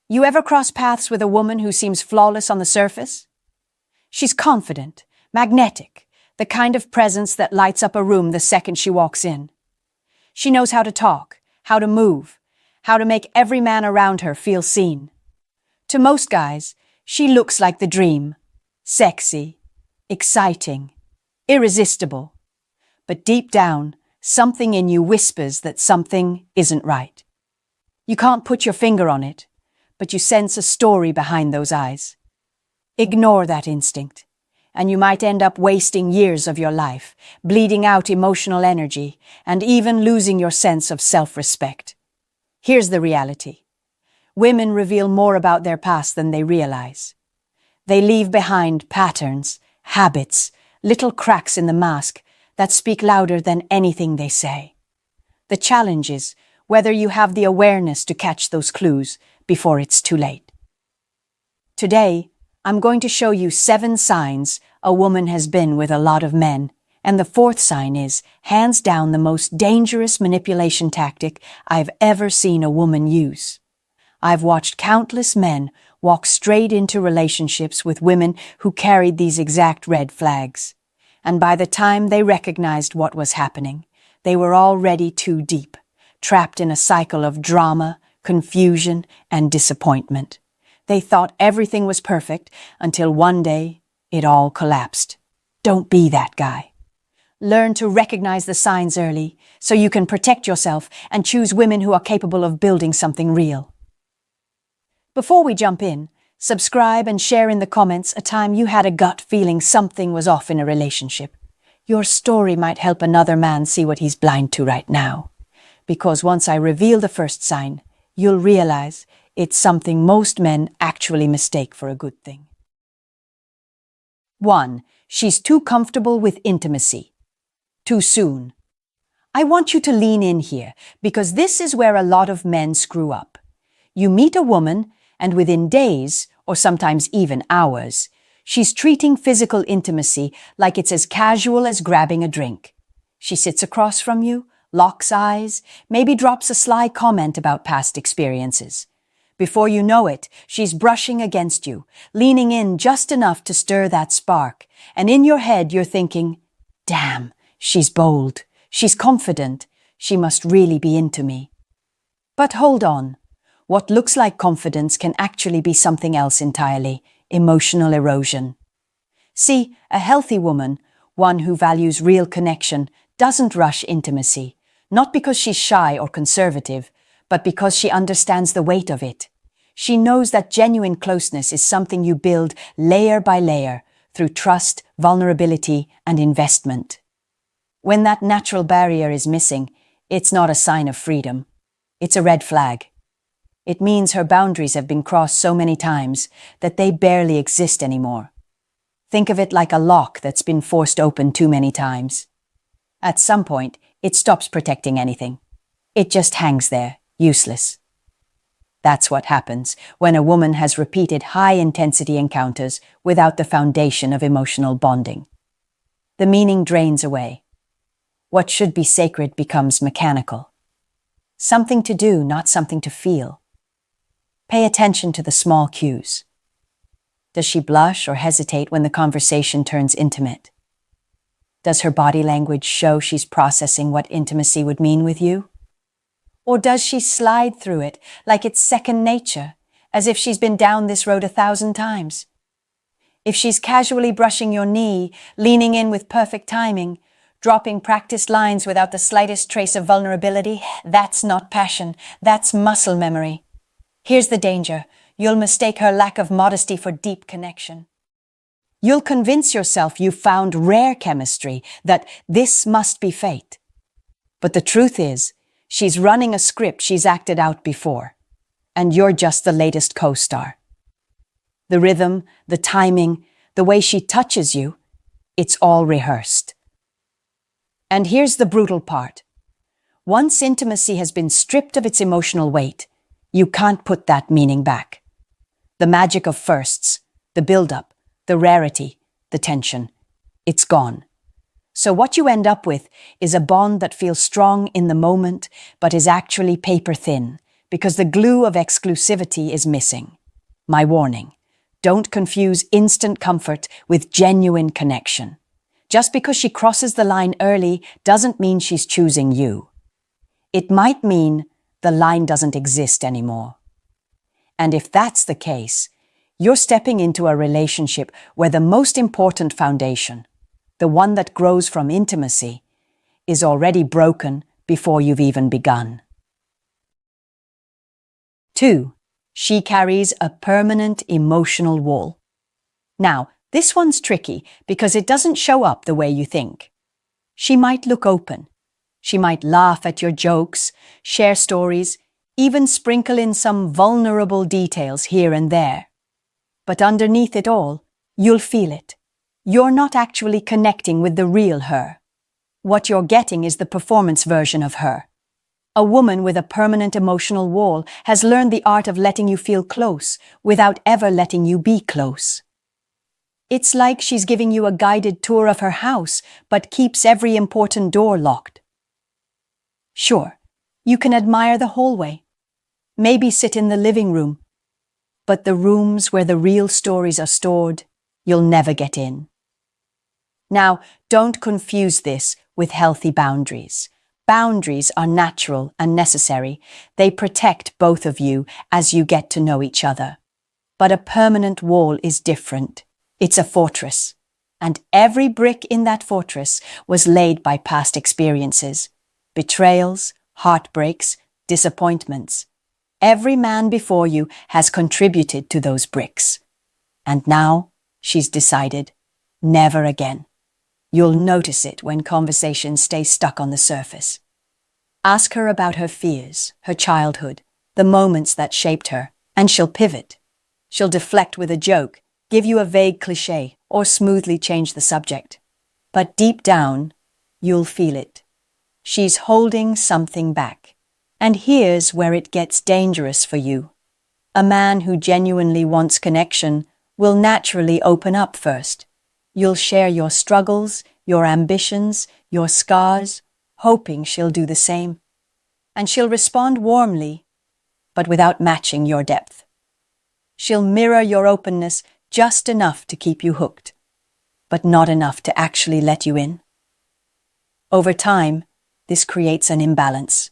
You ever cross paths with a woman who seems flawless on the surface? She's confident, magnetic, the kind of presence that lights up a room the second she walks in. She knows how to talk, how to move, how to make every man around her feel seen. To most guys, she looks like the dream. Sexy, exciting, irresistible. But deep down, something in you whispers that something isn't right. You can't put your finger on it, but you sense a story behind those eyes. Ignore that instinct, and you might end up wasting years of your life, bleeding out emotional energy, and even losing your sense of self-respect. Here's the reality. Women reveal more about their past than they realize. They leave behind patterns, habits, little cracks in the mask that speak louder than anything they say. The challenge is whether you have the awareness to catch those clues before it's too late. Today, I'm going to show you 7 signs a woman has been with a lot of men, and the 4th sign is, hands down, the most dangerous manipulation tactic I've ever seen a woman use. I've watched countless men walk straight into relationships with women who carried these exact red flags. And by the time they recognized what was happening, they were already too deep, trapped in a cycle of drama, confusion, and disappointment. They thought everything was perfect until one day it all collapsed. Don't be that guy. Learn to recognize the signs early so you can protect yourself and choose women who are capable of building something real. Before we jump in, subscribe and share in the comments a time you had a gut feeling something was off in a relationship. Your story might help another man see what he's blind to right now. Because once I reveal the first sign, you'll realize it's something most men actually mistake for a good thing. 1. She's too comfortable with intimacy. Too soon. I want you to lean in here, because this is where a lot of men screw up. You meet a woman, and within days, or sometimes even hours, she's treating physical intimacy like it's as casual as grabbing a drink. She sits across from you, locks eyes, maybe drops a sly comment about past experiences. Before you know it, she's brushing against you, leaning in just enough to stir that spark, and in your head you're thinking, damn, she's bold, she's confident, she must really be into me. But hold on. What looks like confidence can actually be something else entirely, emotional erosion. See, a healthy woman, one who values real connection, doesn't rush intimacy, not because she's shy or conservative, but because she understands the weight of it. She knows that genuine closeness is something you build layer by layer through trust, vulnerability, and investment. When that natural barrier is missing, it's not a sign of freedom. It's a red flag. It means her boundaries have been crossed so many times that they barely exist anymore. Think of it like a lock that's been forced open too many times. At some point, it stops protecting anything. It just hangs there, useless. That's what happens when a woman has repeated high-intensity encounters without the foundation of emotional bonding. The meaning drains away. What should be sacred becomes mechanical. Something to do, not something to feel. Pay attention to the small cues. Does she blush or hesitate when the conversation turns intimate? Does her body language show she's processing what intimacy would mean with you? Or does she slide through it like it's second nature, as if she's been down this road 1,000 times? If she's casually brushing your knee, leaning in with perfect timing, dropping practiced lines without the slightest trace of vulnerability, that's not passion, that's muscle memory. Here's the danger. You'll mistake her lack of modesty for deep connection. You'll convince yourself you found rare chemistry, that this must be fate. But the truth is, she's running a script she's acted out before, and you're just the latest co-star. The rhythm, the timing, the way she touches you, it's all rehearsed. And here's the brutal part. Once intimacy has been stripped of its emotional weight, you can't put that meaning back. The magic of firsts, the build-up, the rarity, the tension, it's gone. So what you end up with is a bond that feels strong in the moment, but is actually paper thin, because the glue of exclusivity is missing. My warning: don't confuse instant comfort with genuine connection. Just because she crosses the line early doesn't mean she's choosing you. It might mean the line doesn't exist anymore. And if that's the case, you're stepping into a relationship where the most important foundation, the one that grows from intimacy, is already broken before you've even begun. 2. She carries a permanent emotional wall. Now, this one's tricky because it doesn't show up the way you think. She might look open. She might laugh at your jokes, share stories, even sprinkle in some vulnerable details here and there. But underneath it all, you'll feel it. You're not actually connecting with the real her. What you're getting is the performance version of her. A woman with a permanent emotional wall has learned the art of letting you feel close without ever letting you be close. It's like she's giving you a guided tour of her house, but keeps every important door locked. Sure, you can admire the hallway, maybe sit in the living room, but the rooms where the real stories are stored, you'll never get in. Now, don't confuse this with healthy boundaries. Boundaries are natural and necessary. They protect both of you as you get to know each other. But a permanent wall is different. It's a fortress. And every brick in that fortress was laid by past experiences. Betrayals, heartbreaks, disappointments. Every man before you has contributed to those bricks. And now, she's decided, never again. You'll notice it when conversations stay stuck on the surface. Ask her about her fears, her childhood, the moments that shaped her, and she'll pivot. She'll deflect with a joke, give you a vague cliché, or smoothly change the subject. But deep down, you'll feel it. She's holding something back. And here's where it gets dangerous for you. A man who genuinely wants connection will naturally open up first. You'll share your struggles, your ambitions, your scars, hoping she'll do the same. And she'll respond warmly, but without matching your depth. She'll mirror your openness just enough to keep you hooked, but not enough to actually let you in. Over time, this creates an imbalance.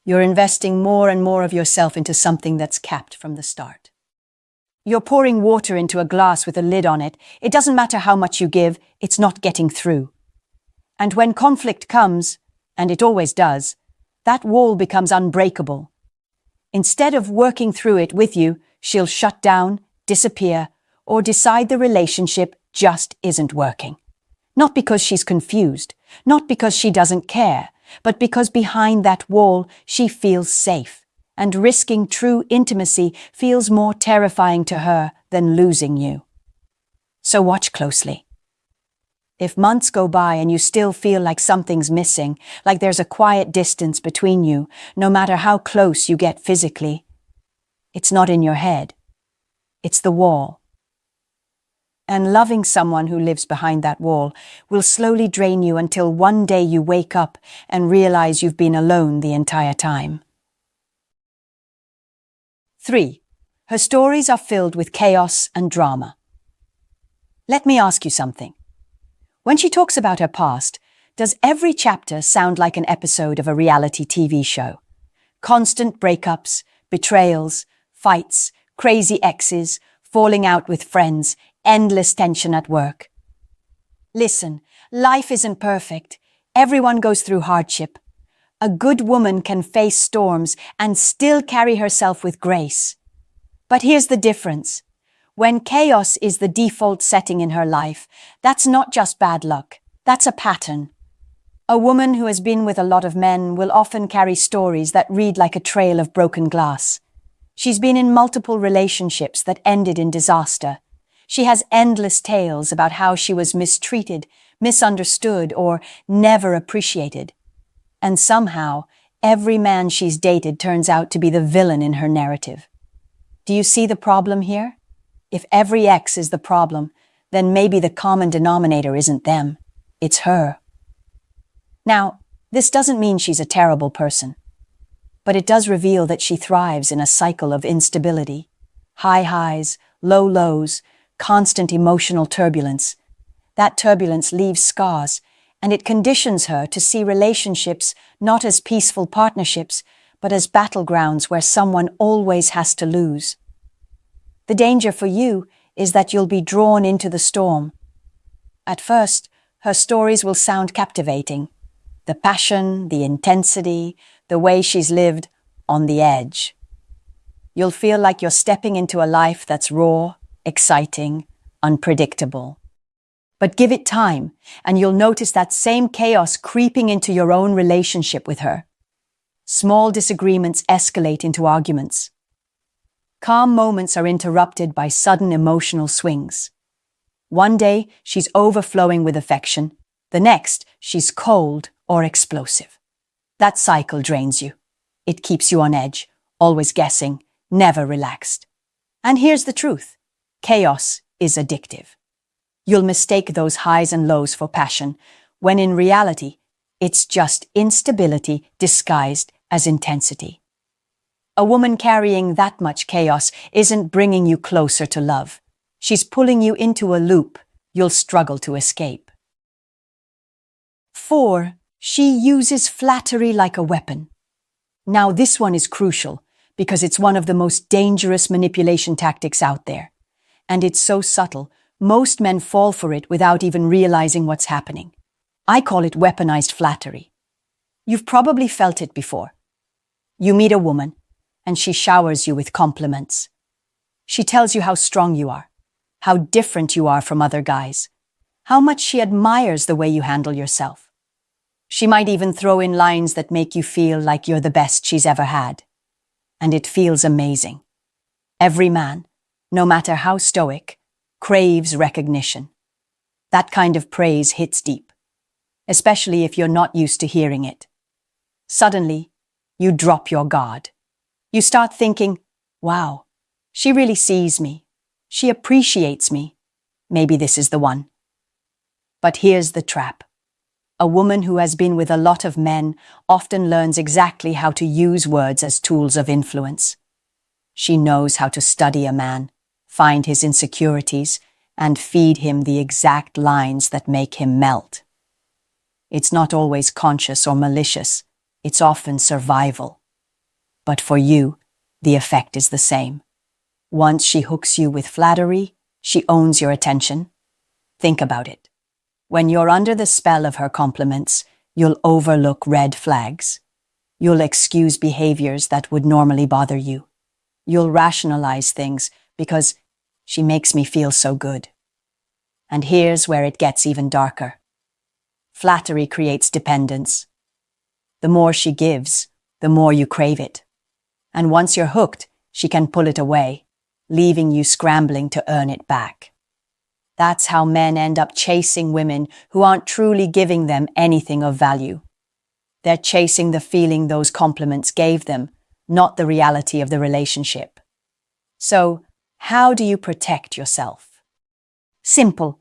You're investing more and more of yourself into something that's capped from the start. You're pouring water into a glass with a lid on it. It doesn't matter how much you give, it's not getting through. And when conflict comes, and it always does, that wall becomes unbreakable. Instead of working through it with you, she'll shut down, disappear, or decide the relationship just isn't working. Not because she's confused, not because she doesn't care, but because behind that wall she feels safe. And risking true intimacy feels more terrifying to her than losing you. So watch closely. If months go by and you still feel like something's missing, like there's a quiet distance between you, no matter how close you get physically, it's not in your head. It's the wall. And loving someone who lives behind that wall will slowly drain you until one day you wake up and realize you've been alone the entire time. 3. Her stories are filled with chaos and drama. Let me ask you something. When she talks about her past, does every chapter sound like an episode of a reality TV show? Constant breakups, betrayals, fights, crazy exes, falling out with friends, endless tension at work. Listen, life isn't perfect. Everyone goes through hardship. A good woman can face storms and still carry herself with grace. But here's the difference. When chaos is the default setting in her life, that's not just bad luck, that's a pattern. A woman who has been with a lot of men will often carry stories that read like a trail of broken glass. She's been in multiple relationships that ended in disaster. She has endless tales about how she was mistreated, misunderstood, or never appreciated. And somehow, every man she's dated turns out to be the villain in her narrative. Do you see the problem here? If every ex is the problem, then maybe the common denominator isn't them, it's her. Now, this doesn't mean she's a terrible person. But it does reveal that she thrives in a cycle of instability. High highs, low lows, constant emotional turbulence. That turbulence leaves scars, and it conditions her to see relationships not as peaceful partnerships, but as battlegrounds where someone always has to lose. The danger for you is that you'll be drawn into the storm. At first, her stories will sound captivating. The passion, the intensity, the way she's lived on the edge. You'll feel like you're stepping into a life that's raw, exciting, unpredictable. But give it time, and you'll notice that same chaos creeping into your own relationship with her. Small disagreements escalate into arguments. Calm moments are interrupted by sudden emotional swings. One day, she's overflowing with affection. The next, she's cold or explosive. That cycle drains you. It keeps you on edge, always guessing, never relaxed. And here's the truth. Chaos is addictive. You'll mistake those highs and lows for passion, when in reality, it's just instability disguised as intensity. A woman carrying that much chaos isn't bringing you closer to love. She's pulling you into a loop you'll struggle to escape. 4. She uses flattery like a weapon. Now this one is crucial because it's one of the most dangerous manipulation tactics out there. And it's so subtle, most men fall for it without even realizing what's happening. I call it weaponized flattery. You've probably felt it before. You meet a woman, and she showers you with compliments. She tells you how strong you are, how different you are from other guys, how much she admires the way you handle yourself. She might even throw in lines that make you feel like you're the best she's ever had. And it feels amazing. Every man, no matter how stoic, craves recognition. That kind of praise hits deep, especially if you're not used to hearing it. Suddenly, you drop your guard. You start thinking, wow, she really sees me. She appreciates me. Maybe this is the one. But here's the trap. A woman who has been with a lot of men often learns exactly how to use words as tools of influence. She knows how to study a man, find his insecurities, and feed him the exact lines that make him melt. It's not always conscious or malicious. It's often survival. But for you, the effect is the same. Once she hooks you with flattery, she owns your attention. Think about it. When you're under the spell of her compliments, you'll overlook red flags. You'll excuse behaviors that would normally bother you. You'll rationalize things because she makes me feel so good. And here's where it gets even darker. Flattery creates dependence. The more she gives, the more you crave it. And once you're hooked, she can pull it away, leaving you scrambling to earn it back. That's how men end up chasing women who aren't truly giving them anything of value. They're chasing the feeling those compliments gave them, not the reality of the relationship. So, how do you protect yourself? Simple.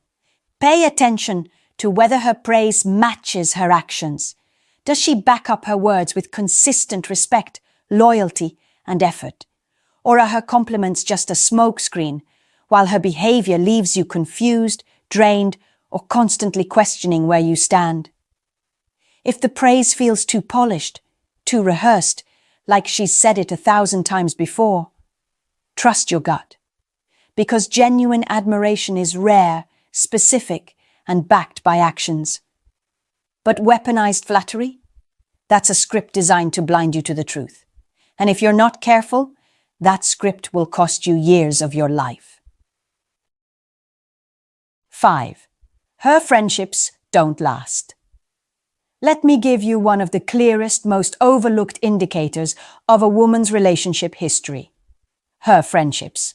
Pay attention to whether her praise matches her actions. Does she back up her words with consistent respect, loyalty, and effort? Or are her compliments just a smokescreen, while her behavior leaves you confused, drained, or constantly questioning where you stand? If the praise feels too polished, too rehearsed, like she's said it 1,000 times before, trust your gut. Because genuine admiration is rare, specific, and backed by actions. But weaponized flattery? That's a script designed to blind you to the truth. And if you're not careful, that script will cost you years of your life. 5. Her friendships don't last. Let me give you one of the clearest, most overlooked indicators of a woman's relationship history. Her friendships.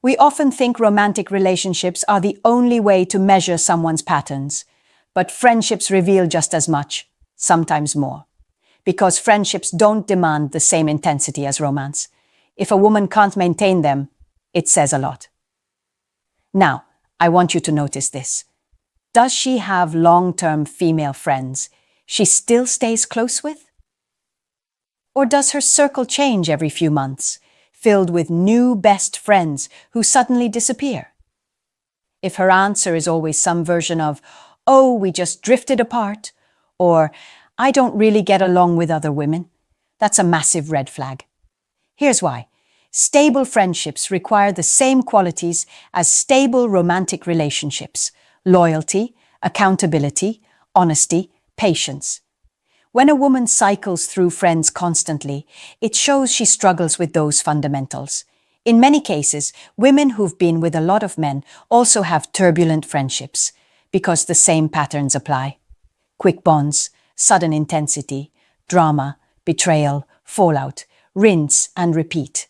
We often think romantic relationships are the only way to measure someone's patterns, but friendships reveal just as much, sometimes more. Because friendships don't demand the same intensity as romance. If a woman can't maintain them, it says a lot. Now, I want you to notice this. Does she have long-term female friends she still stays close with? Or does her circle change every few months, filled with new best friends who suddenly disappear? If her answer is always some version of, "Oh, we just drifted apart," or "I don't really get along with other women," that's a massive red flag. Here's why. Stable friendships require the same qualities as stable romantic relationships: loyalty, accountability, honesty, patience. When a woman cycles through friends constantly, it shows she struggles with those fundamentals. In many cases, women who've been with a lot of men also have turbulent friendships because the same patterns apply. Quick bonds, sudden intensity, drama, betrayal, fallout, rinse and repeat.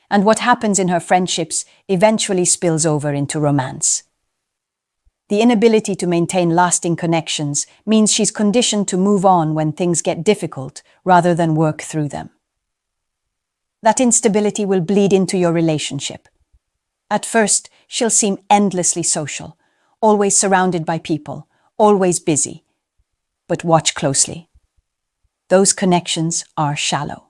And what happens in her friendships eventually spills over into romance. The inability to maintain lasting connections means she's conditioned to move on when things get difficult rather than work through them. That instability will bleed into your relationship. At first, she'll seem endlessly social, always surrounded by people, always busy. But watch closely. Those connections are shallow.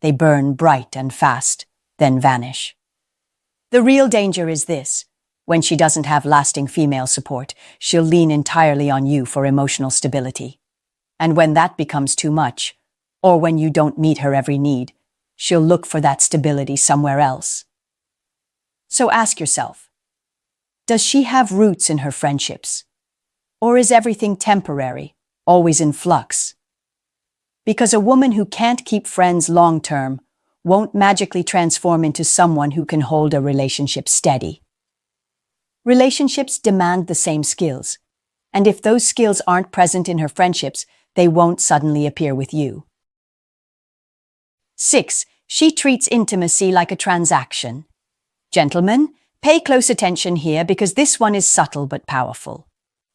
They burn bright and fast, then vanish. The real danger is this. When she doesn't have lasting female support, she'll lean entirely on you for emotional stability. And when that becomes too much, or when you don't meet her every need, she'll look for that stability somewhere else. So ask yourself, does she have roots in her friendships? Or is everything temporary, always in flux? Because a woman who can't keep friends long-term won't magically transform into someone who can hold a relationship steady. Relationships demand the same skills, and if those skills aren't present in her friendships, they won't suddenly appear with you. 6. She treats intimacy like a transaction. Gentlemen, pay close attention here because this one is subtle but powerful.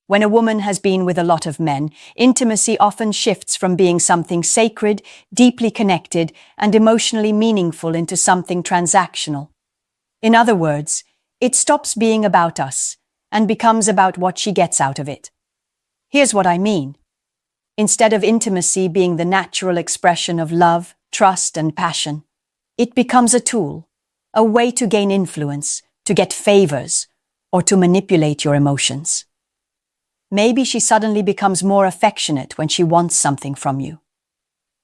When a woman has been with a lot of men, intimacy often shifts from being something sacred, deeply connected, and emotionally meaningful into something transactional. In other words, it stops being about us and becomes about what she gets out of it. Here's what I mean. Instead of intimacy being the natural expression of love, trust, and passion, it becomes a tool, a way to gain influence, to get favors, or to manipulate your emotions. Maybe she suddenly becomes more affectionate when she wants something from you.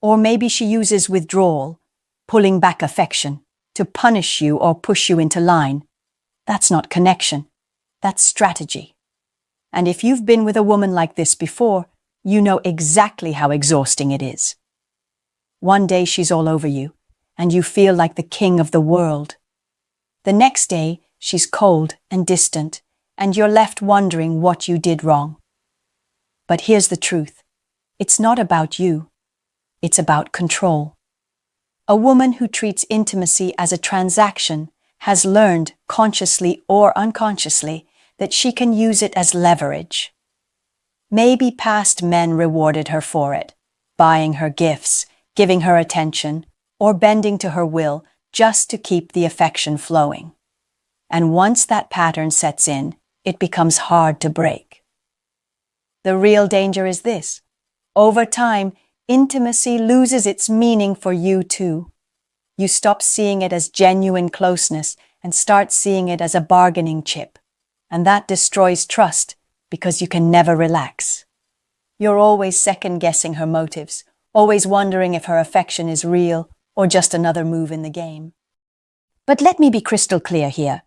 Or maybe she uses withdrawal, pulling back affection, to punish you or push you into line. That's not connection. That's strategy. And if you've been with a woman like this before, you know exactly how exhausting it is. One day she's all over you, and you feel like the king of the world. The next day, she's cold and distant, and you're left wondering what you did wrong. But here's the truth. It's not about you. It's about control. A woman who treats intimacy as a transaction has learned, consciously or unconsciously, that she can use it as leverage. Maybe past men rewarded her for it, buying her gifts, giving her attention, or bending to her will just to keep the affection flowing. And once that pattern sets in, it becomes hard to break. The real danger is this. Over time, intimacy loses its meaning for you too. You stop seeing it as genuine closeness and start seeing it as a bargaining chip. And that destroys trust because you can never relax. You're always second-guessing her motives, always wondering if her affection is real or just another move in the game. But let me be crystal clear here.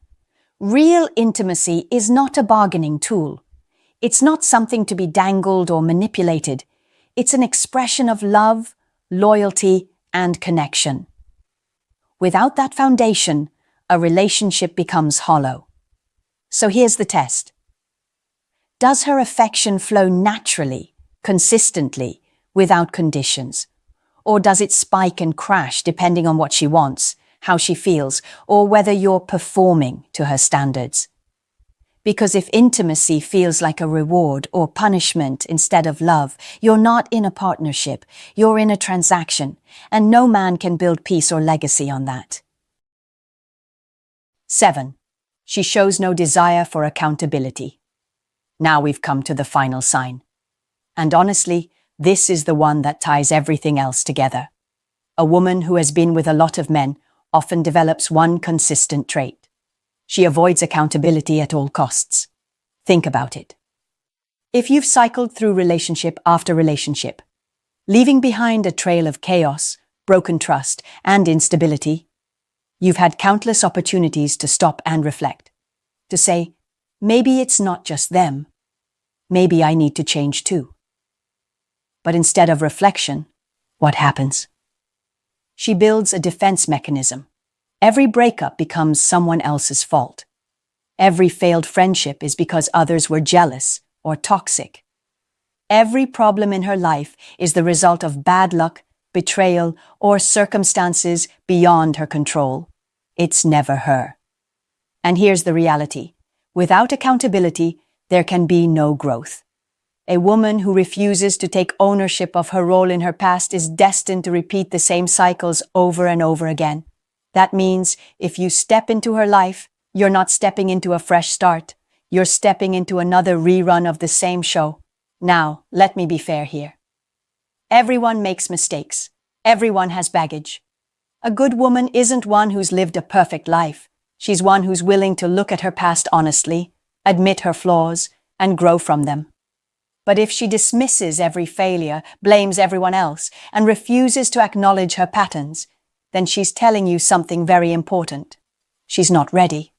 Real intimacy is not a bargaining tool. It's not something to be dangled or manipulated. It's an expression of love, loyalty, and connection. Without that foundation, a relationship becomes hollow. So here's the test. Does her affection flow naturally, consistently, without conditions? Or does it spike and crash depending on what she wants, how she feels, or whether you're performing to her standards? Because if intimacy feels like a reward or punishment instead of love, you're not in a partnership, you're in a transaction, and no man can build peace or legacy on that. 7. She shows no desire for accountability. Now we've come to the final sign. And honestly, this is the one that ties everything else together. A woman who has been with a lot of men often develops one consistent trait. She avoids accountability at all costs. Think about it. If you've cycled through relationship after relationship, leaving behind a trail of chaos, broken trust, and instability, you've had countless opportunities to stop and reflect, to say, maybe it's not just them, maybe I need to change too. But instead of reflection, what happens? She builds a defense mechanism. Every breakup becomes someone else's fault. Every failed friendship is because others were jealous or toxic. Every problem in her life is the result of bad luck, betrayal, or circumstances beyond her control. It's never her. And here's the reality. Without accountability, there can be no growth. A woman who refuses to take ownership of her role in her past is destined to repeat the same cycles over and over again. That means if you step into her life, you're not stepping into a fresh start. You're stepping into another rerun of the same show. Now, let me be fair here. Everyone makes mistakes. Everyone has baggage. A good woman isn't one who's lived a perfect life. She's one who's willing to look at her past honestly, admit her flaws, and grow from them. But if she dismisses every failure, blames everyone else, and refuses to acknowledge her patterns, then she's telling you something very important. She's not ready.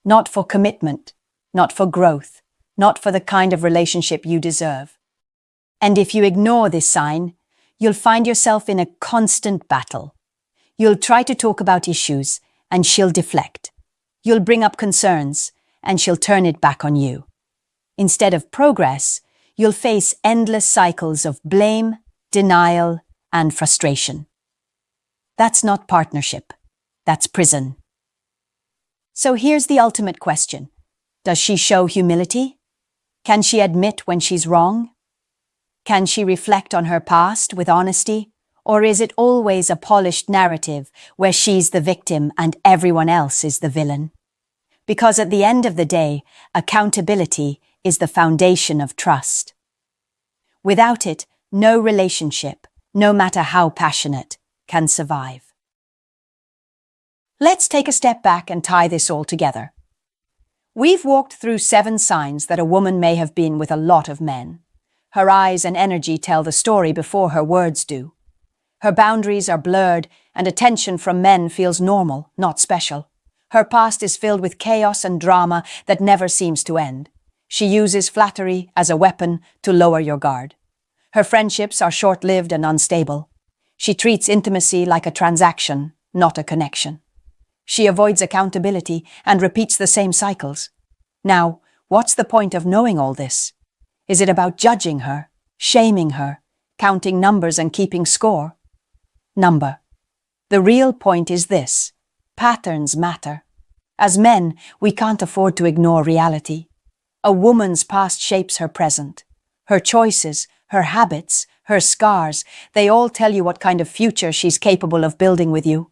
Not for commitment, not for growth, not for the kind of relationship you deserve. And if you ignore this sign, you'll find yourself in a constant battle. You'll try to talk about issues, and she'll deflect. You'll bring up concerns, and she'll turn it back on you. Instead of progress, you'll face endless cycles of blame, denial, and frustration. That's not partnership. That's prison. So here's the ultimate question. Does she show humility? Can she admit when she's wrong? Can she reflect on her past with honesty? Or is it always a polished narrative where she's the victim and everyone else is the villain? Because at the end of the day, accountability is the foundation of trust. Without it, no relationship, no matter how passionate, can survive. Let's take a step back and tie this all together. We've walked through 7 signs that a woman may have been with a lot of men. Her eyes and energy tell the story before her words do. Her boundaries are blurred, and attention from men feels normal, not special. Her past is filled with chaos and drama that never seems to end. She uses flattery as a weapon to lower your guard. Her friendships are short-lived and unstable. She treats intimacy like a transaction, not a connection. She avoids accountability and repeats the same cycles. Now, what's the point of knowing all this? Is it about judging her, shaming her, counting numbers and keeping score? Number. The real point is this: patterns matter. As men, we can't afford to ignore reality. A woman's past shapes her present. Her choices, her habits, her scars, they all tell you what kind of future she's capable of building with you.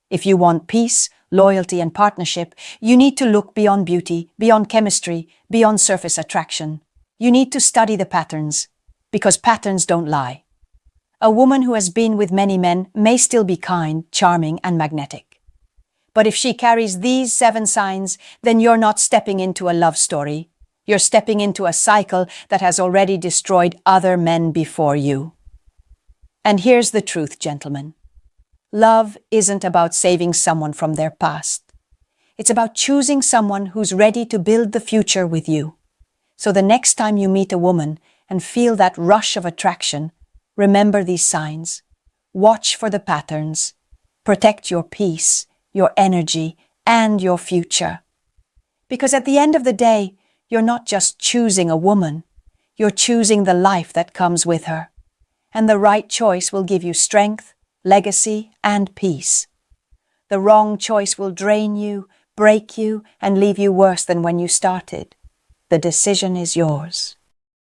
If you want peace, loyalty, and partnership, you need to look beyond beauty, beyond chemistry, beyond surface attraction. You need to study the patterns, because patterns don't lie. A woman who has been with many men may still be kind, charming, and magnetic. But if she carries these 7 signs, then you're not stepping into a love story. You're stepping into a cycle that has already destroyed other men before you. And here's the truth, gentlemen. Love isn't about saving someone from their past. It's about choosing someone who's ready to build the future with you. So the next time you meet a woman and feel that rush of attraction, remember these signs. Watch for the patterns. Protect your peace, your energy, and your future. Because at the end of the day, you're not just choosing a woman, you're choosing the life that comes with her. And the right choice will give you strength, legacy, and peace. The wrong choice will drain you, break you, and leave you worse than when you started. The decision is yours.